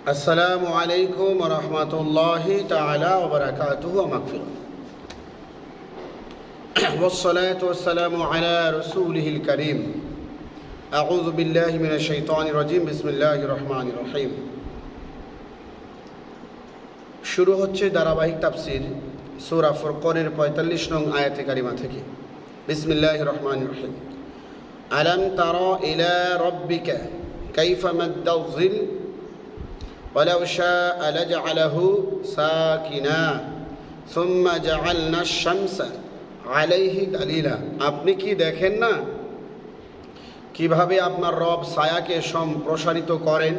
السلام عليكم ورحمة الله تعالى وبركاته ومغفرة والصلاة والسلام على رسوله الكريم أعوذ بالله من الشيطان الرجيم بسم الله الرحمن الرحيم শুরু হচ্ছে ধারাবাহিক তাফসীর সূরা ফুরকানের 45 নং আয়াতে কারিমা থেকে বিসমিল্লাহির রহমানির রহিম আলাম তারা ইলা রাব্বিকা কাইফা মাদ্দাল যিল ولو شاء لجعله ساكنا ثم جعلنا الشمس عليه دليلا আপনি কি দেখেন না কিভাবে আপনার রব ছায়াকে সম্প্রসারিত করেন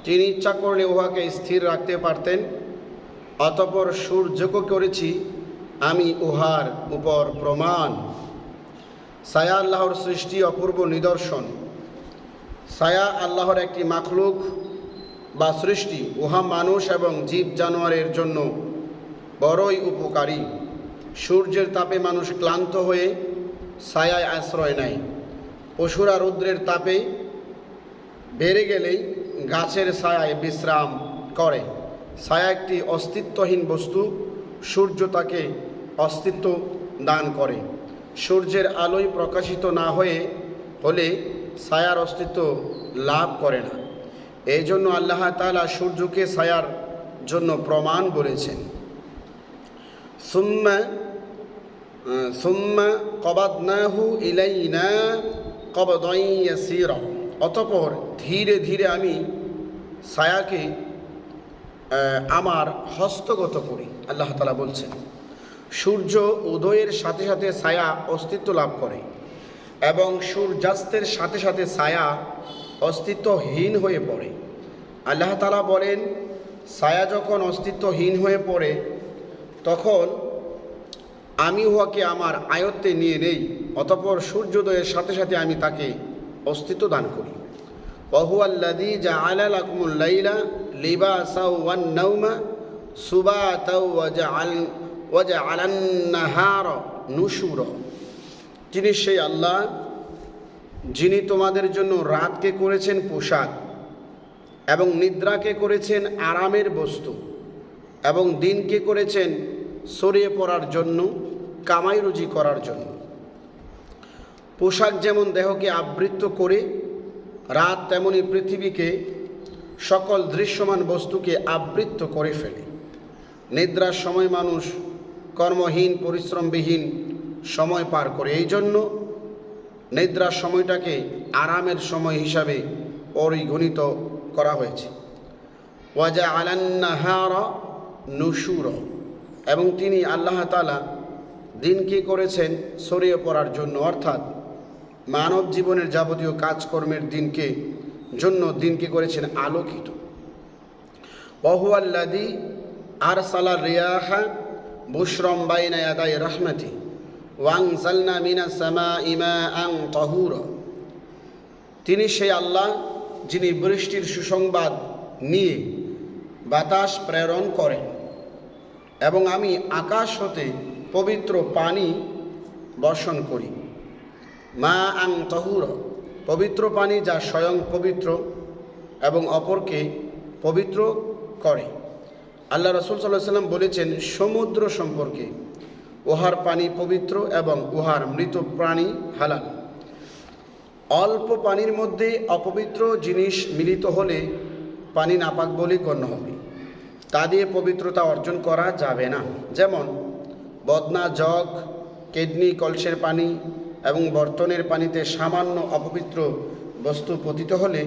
তিনি ইচ্ছা করলে উহাকে স্থির রাখতে পারতেন অতঃপর সূর্যকে করেছি আমি উহার উপর প্রমাণ ছায়া আল্লাহর সৃষ্টি অপূর্ব নিদর্শন ছায়া আল্লাহর একটি মাখলুক বা সৃষ্টি উহা মানুষ এবং জীব জানোয়ারের জন্য বড়ই উপকারী সূর্যের তাপে মানুষ ক্লান্ত হয়ে ছায়ায় আশ্রয় নেয় পশুরা রৌদ্রের তাপে বেড়ে গেলেই গাছের ছায়ায় বিশ্রাম করে ছায়া একটি অস্তিত্বহীন বস্তু সূর্য তাকে অস্তিত্ব দান করে সূর্যের আলোয় প্রকাশিত না হলে ছায়ার অস্তিত্ব লাভ করে না এই জন্য আল্লাহ তাআলা সূর্যকে ছায়ার জন্য প্রমাণ বলেছেন সুম্মা কবাদনাহু ইলাইনা কবদান ইয়াসীরা অতঃপর ধীরে ধীরে আমি ছায়াকে আমার হস্তগত করি আল্লাহ তাআলা বলছেন সূর্য উদয়ের সাথে সাথে ছায়া অস্তিত্ব লাভ করে এবং সূর্যাস্তের সাথে সাথে ছায়া অস্তিত্বহীন হয়ে পড়ে আল্লাহ তাআলা বলেন ছায়া যখন অস্তিত্বহীন হয়ে পড়ে তখন আমি উহাকে আমার আয়ত্তে নিয়ে নেই অতঃপর সূর্যোদয়ের সাথে সাথে আমি তাকে অস্তিত্ব দান করি ওয়াহুয়াল্লাযী জাআলা লাকুমুল লাইলা লিবাসাও ওয়ান নাওমা সুবাতাও ওয়া জাআলান নাহারা নুশুরা তিনি সেই আল্লাহ যিনি তোমাদের জন্য রাতকে করেছেন পোশাক এবং নিদ্রাকে করেছেন আরামের বস্তু এবং দিনকে করেছেন ছড়িয়ে পড়ার জন্য কামাই রুজি করার জন্য পোশাক যেমন দেহকে আবৃত করে রাত তেমনি পৃথিবীকে সকল দৃশ্যমান বস্তুকে আবৃত করে ফেলে নিদ্রার সময় মানুষ কর্মহীন পরিশ্রমবিহীন সময় পার করে এই জন্য নিদ্রার সময়টাকে আরামের সময় হিসাবে পরিগণিত করা হয়েছে ওয়াজআলান নাহারা নুশুরা এবং তিনি আল্লাহ তাআলা দিনকে করেছেন ছড়িয়ে পড়ার জন্য অর্থাৎ মানব জীবনের যাবতীয় কাজকর্মের দিনকে করেছেন আলোকিত ওয়াহুয়াল্লাযী আরসালা রিয়াহা বুশরাম বাইনা ইয়াদাই রাহমাতি ওয়ানজালনা মিনাস সামাই মাআন তাহুরা তিনি সেই আল্লাহ যিনি বৃষ্টির সুসংবাদ নিয়ে বাতাস প্রেরণ করেন এবং আমি আকাশ হতে পবিত্র পানি বর্ষণ করি মাআন তাহুরা পবিত্র পানি যা স্বয়ং পবিত্র এবং অপরকে পবিত্র করে আল্লাহ রাসূল সাল্লাল্লাহু আলাইহি ওয়াসাল্লাম বলেছেন সমুদ্র সম্পর্কে উহার পানি পবিত্র এবং উহার মৃত প্রাণী হালাল অল্প পানির মধ্যে অপবিত্র জিনিস মিলিত হলে পানি নাপাক বলে গণ্য হবে তা দিয়ে পবিত্রতা অর্জন করা যাবে না যেমন বদনা জগ কিডনি কলসের পানি এবং বর্তনের পানিতে সামান্য অপবিত্র বস্তু পতিত হলে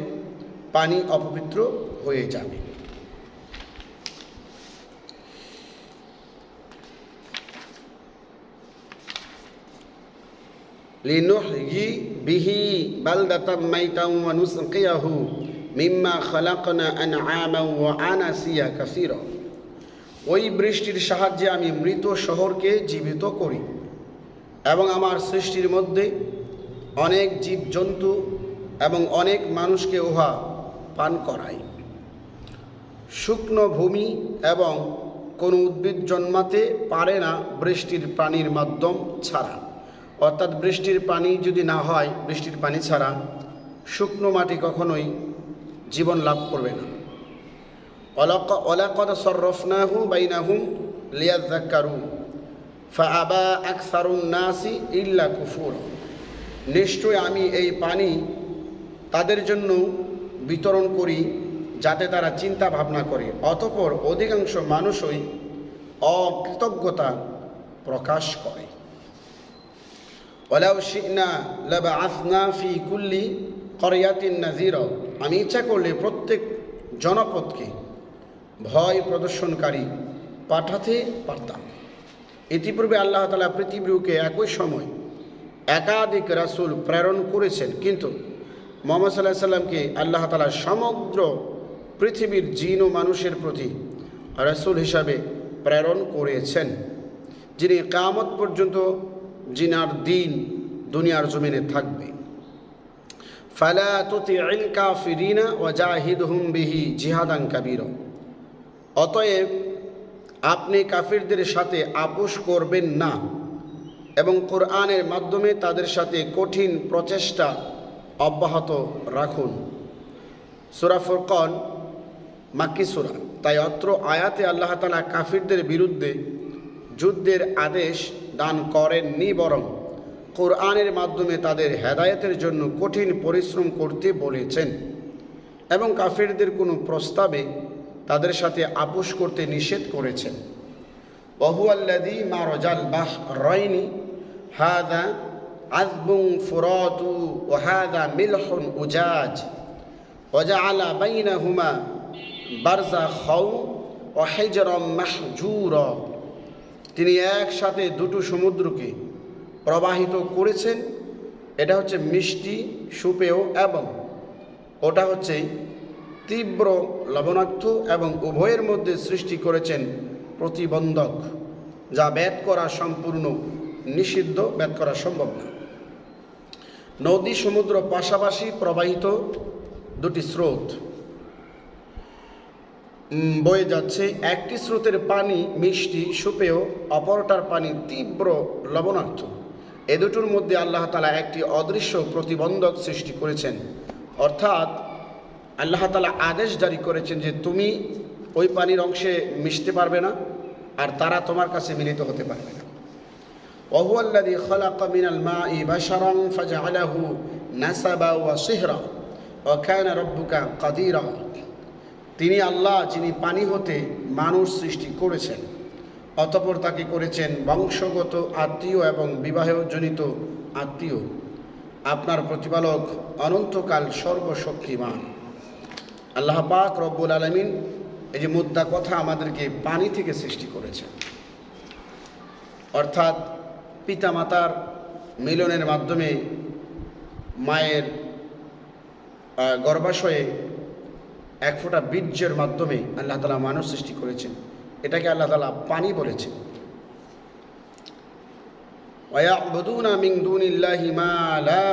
পানি অপবিত্র হয়ে যাবে লিনুহয়ি বিহি বালদাতাম মাইতাম ওয়া নুসকিয়াহু মিম্মা খালাকনা আনআমান ওয়া আনাসিয়া কাসীরা ওই বৃষ্টির সাহায্যে আমি মৃত শহরকে জীবিত করি এবং আমার সৃষ্টির মধ্যে অনেক জীবজন্তু এবং অনেক মানুষকে উহা পান করাই শুকনো ভূমি এবং কোনো উদ্ভিদ জন্মাতে পারে না বৃষ্টির পানির মাধ্যম ছাড়া অর্থাৎ বৃষ্টির পানি যদি না হয় বৃষ্টির পানি ছাড়া শুকনো মাটি কখনোই জীবন লাভ করবে না ওয়ালাকাদ সাররাফনাহু বাইনাহুম লিয়াযাক্কারু ফাআবা আকসারুন নাসি ইল্লা কুফুর। নিশ্চয় আমি এই পানি তাদের জন্য বিতরণ করি যাতে তারা চিন্তা ভাবনা করে, অতঃপর অধিকাংশ মানুষই অকৃতজ্ঞতা প্রকাশ করে। ওয়ালাউ শি'না লাবা'আসনা ফি কুল্লি ক্বরিয়াতিন নাযীরা। আমি ইচ্ছা করলে প্রত্যেক জনপদকে ভয় প্রদর্শনকারী পাঠাতে পারতাম। ইতিপূর্বে আল্লাহ তাআলা পৃথিবীকে একই সময় একাধিক রাসূল প্রেরণ করেছেন, কিন্তু মুহাম্মদ সাল্লাল্লাহু আলাইহি সাল্লামকে আল্লাহ তাআলা সমগ্র পৃথিবীর জিন ও মানুষের প্রতি রাসূল হিসাবে প্রেরণ করেছেন, যিনি কিয়ামত পর্যন্ত জিনার দিন দুনিয়ার জমিনে থাকবে। ফালা তুতি'ল কাফিরিনা ওয়াজাহিদহুম বিহি জিহাদান কাবীরা। অতএব আপনি কাফিরদের সাথে আপোষ করবেন না এবং কোরআনের মাধ্যমে তাদের সাথে কঠিন প্রচেষ্টা অব্যাহত রাখুন। সূরা ফুরকান মাক্কী সূরা, তাই অত্র আয়াতে আল্লাহ তাআলা কাফিরদের বিরুদ্ধে যুদ্ধের আদেশ দান করেননি, বরং কোরআনের মাধ্যমে তাদের হেদায়েতের জন্য কঠিন পরিশ্রম করতে বলেছেন এবং কাফিরদের কোনো প্রস্তাবে তাদের সাথে আপোষ করতে নিষেধ করেছেন। ওয়াহুয়াল্লাযী মারাজাল বাহরাইনি হাযা আযবুন ফুরাতু ওয়া হাযা মিলহুন উজাজ ওয়া জাআলা বাইনাহুমা বারযাখাও ওয়া হিজরাম মাহজুরা। তিনি একসাথে দুটো সমুদ্রকে প্রবাহিত করেছেন, এটা হচ্ছে মিষ্টি সুপেয় এবং ওটা হচ্ছে তীব্র লবণাক্ত, এবং উভয়ের মধ্যে সৃষ্টি করেছেন প্রতিবন্ধক, যা ভেদ করা সম্পূর্ণ নিষিদ্ধ, ভেদ করা সম্ভব না। নদী সমুদ্র পাশাপাশি প্রবাহিত দুটি স্রোত বয়ে যাচ্ছে। একটি স্রোতের পানি মিষ্টি সুপেয়, অপরটার পানি তীব্র লবণাক্ত। এ দুটোর মধ্যে আল্লাহ তাআলা একটি অদৃশ্য প্রতিবন্ধক সৃষ্টি করেছেন, অর্থাৎ আল্লাহ তাআলা আদেশ জারি করেছেন যে তুমি ওই পানির অংশে মিশতে পারবে না, আর তারা তোমার কাছে মিলিত হতে পারবে না। ওয়াহুয়াল্লাযী খালাকা মিনাল মাই বাশারান ফাজআলাহু নাসাবা ওয়া সিহরা ওয়া কানা রাব্বুকা কাদিরা। তিনি আল্লাহ, যিনি পানি হতে মানুষ সৃষ্টি করেছেন, অতঃপর তাকে করেছেন বংশগত আত্মীয় এবং বিবাহজনিত আত্মীয়। আপনার প্রতিপালক অনন্তকাল সর্বশক্তিমান। আল্লাহ পাক রব্বুল আলামিন এই যে মুদ্রা কথা আমাদেরকে পানি থেকে সৃষ্টি করেছেন, অর্থাৎ পিতামাতার মিলনের মাধ্যমে মায়ের গর্ভাশয়ে এক ফোঁটা বীর্যের মাধ্যমে আল্লাহ তাআলা মানুষ সৃষ্টি করেছেন। এটাকে আল্লাহ তাআলা পানি বলেছেন। ওয়ায়াবুদুনা মিন দুনিল্লাহি মা লা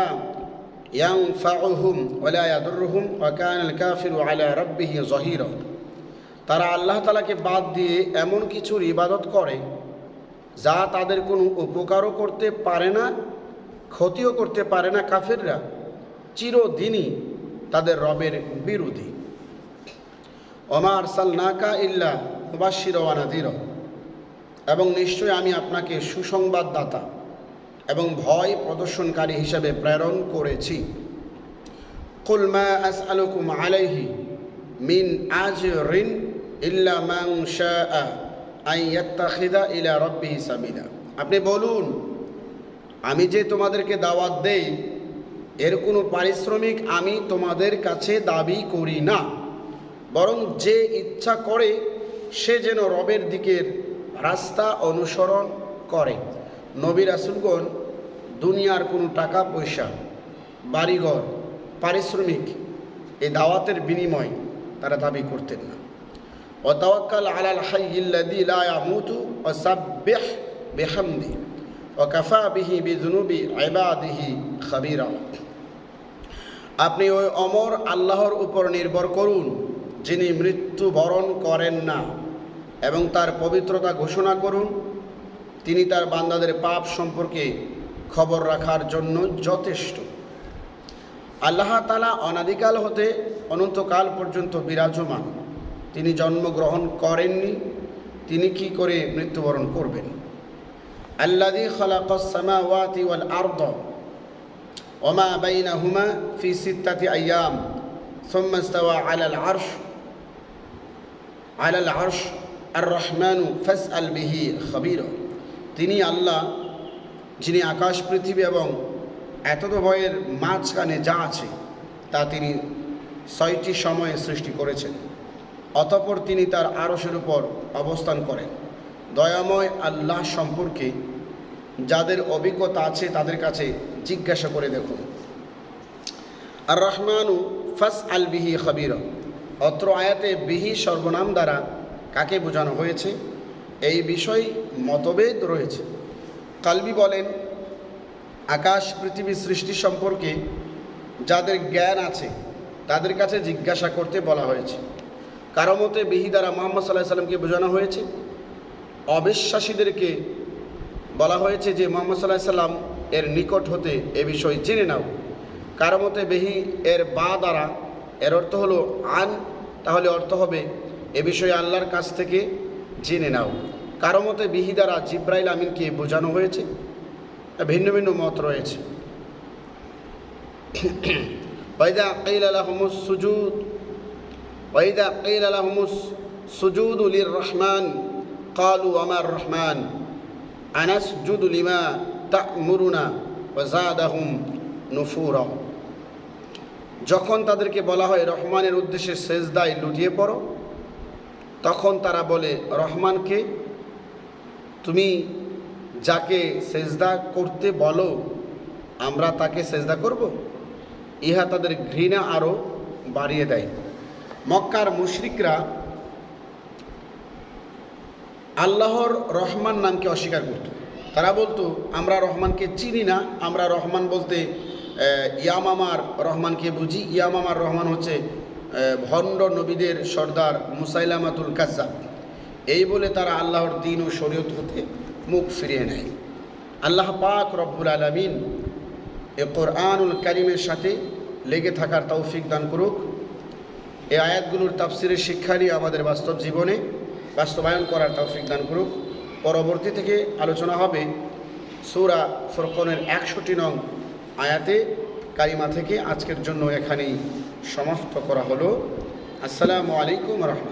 ইয়ানফাউহুম ওয়া লা ইয়াদুররুহুম ওয়া কানাল কাফিরু আলা রাব্বিহি যহিরা। তারা আল্লাহ তাআলাকে বাদ দিয়ে এমন কিছুর ইবাদত করে যা তাদের কোনো উপকারও করতে পারে না, ক্ষতিও করতে পারে না। কাফিররা চিরদিনই তাদের রবের বিরোধী। ওমা আরসালনাকা ইল্লা মুবাশশিরা ওয়া নাযীরা। এবং নিশ্চয় আমি আপনাকে সুসংবাদদাতা এবং ভয় প্রদর্শনকারী হিসেবে প্রেরণ করেছি। কুল মা আসআলুকুম আলাইহি মিন আজরিন ইল্লা মান শাআ আন ইয়াত্তাখিযা ইলা রাব্বিহি সাবিলা। আপনি বলুন, আমি যে তোমাদেরকে দাওয়াত দেই এর কোনো পারিশ্রমিক আমি তোমাদের কাছে দাবি করি না, বরং যে ইচ্ছা করে সে যেন রবের দিকের রাস্তা অনুসরণ করে। নবী রাসূলগণ দুনিয়ার কোনো টাকা পয়সা, বাড়িঘর, পারিশ্রমিক এই দাওয়াতের বিনিময় তারা দাবি করতেন না। ওয়া তাওয়াক্কাল আলাল হাইয়্যিল্লাযী লা ইয়ামুতু ওয়া সাব্বিহ বিহামদি ওয়া কাফা বিহি বিযুনুবি ইবাদিহি খাবীরা। আপনি ওই অমর আল্লাহর উপর নির্ভর করুন, যিনি মৃত্যু বরণ করেন না, এবং তার পবিত্রতা ঘোষণা করুন। তিনি তার বান্দাদের পাপ সম্পর্কে খবর রাখার জন্য যথেষ্ট। আল্লাহ তাআলা অনাদিকাল হতে অনন্তকাল পর্যন্ত বিরাজমান। তিনি জন্মগ্রহণ করেননি, তিনি কি করে মৃত্যুবরণ করবেন? আল্লাযী খালাকাস সামাওয়াতি ওয়াল আরদ ওয়া মা বাইনাহুমা ফি সিত্তাতি আইয়াম সুম্মা ইসতাওয়া আলাল আরশ আর রহমানু ফাসআল বিহি খাবীরা। তিনি আল্লাহ, যিনি আকাশ পৃথিবী এবং এতদ্বয়ের মাঝখানে যা আছে তা তিনি 6টি সময়ে সৃষ্টি করেছেন। অতঃপর তিনি তার আরশের উপর অবস্থান করেন। দয়াময় আল্লাহ সম্পর্কে যাদের অভিজ্ঞতা আছে তাদের কাছে জিজ্ঞাসা করে দেখুন। আর রহমানু ফাসআল বিহি খাবীরা। অত্র আয়াতে বিহি সর্বনাম দ্বারা কাকে বোঝানো হয়েছে এই বিষয়ে মতভেদ রয়েছে। কালবি বলেন, আকাশ পৃথিবী সৃষ্টি সম্পর্কে যাদের জ্ঞান আছে তাদের কাছে জিজ্ঞাসা করতে বলা হয়েছে। কারো মতে বিহি দ্বারা মুহাম্মদ সাল্লাল্লাহু আলাইহি সাল্লামকে বোঝানো হয়েছে। অবিশ্বাসীদেরকে বলা হয়েছে যে মুহাম্মদ সাল্লাল্লাহু আলাইহি সাল্লাম এর নিকট হতে এ বিষয় জেনে নাও। কারো মতে বিহি এর বা দ্বারা এর অর্থ হলো আন, তাহলে অর্থ হবে এ বিষয়ে আল্লাহর কাছ থেকে জেনে নাও। কারো মতে বিহি দ্বারা জিব্রাইল আমিনকে বোঝানো হয়েছে। ভিন্ন ভিন্ন মত রয়েছে। ওয়াইদা কিলা লাহুমুস সুজুদু লির-রহমান ক্বালু ওয়া মার রহমান আনাসজুদু লিমা তা'মুরুনা ওয়া যাদাহুম নুফুরা। যখন তাদেরকে বলা হয় রহমানের উদ্দেশ্যে সেজদায় লুটিয়ে পড়ো, তখন তারা বলে, রহমানকে? তুমি যাকে সেজদা করতে বলো আমরা তাকে সেজদা করব? ইহা তাদের ঘৃণা আরও বাড়িয়ে দেয়। মক্কার মুশরিকরা আল্লাহর রহমান নামকে অস্বীকার করত। তারা বলতো, আমরা রহমানকে চিনি না, আমরা রহমান বলতে ইয়ামামার রহমানকে বুঝি। ইয়ামামার রহমান হচ্ছে ভণ্ড নবীদের সর্দার মুসাইলামাতুল কাজ্জাব। এই বলে তারা আল্লাহর দ্বীন ও শরীয়ত হতে মুখ ফিরিয়ে নেয়। আল্লাহ পাক রব্বুল আলামিন এ কোরআনুল কারীমের সাথে লেগে থাকার তৌফিক দান করুক। এই আয়াতগুলোর তাফসিরের শিক্ষা নিয়ে আমাদের বাস্তব জীবনে বাস্তবায়ন করার তৌফিক দান করুক। পরবর্তী থেকে আলোচনা হবে সূরা ফুরকানের 61 নং আয়াতে কারিমা থেকে। আজকের জন্য এখানেই সমাপ্ত করা হলো। আসসালামু আলাইকুম ওয়া রাহমাতুল্লাহ।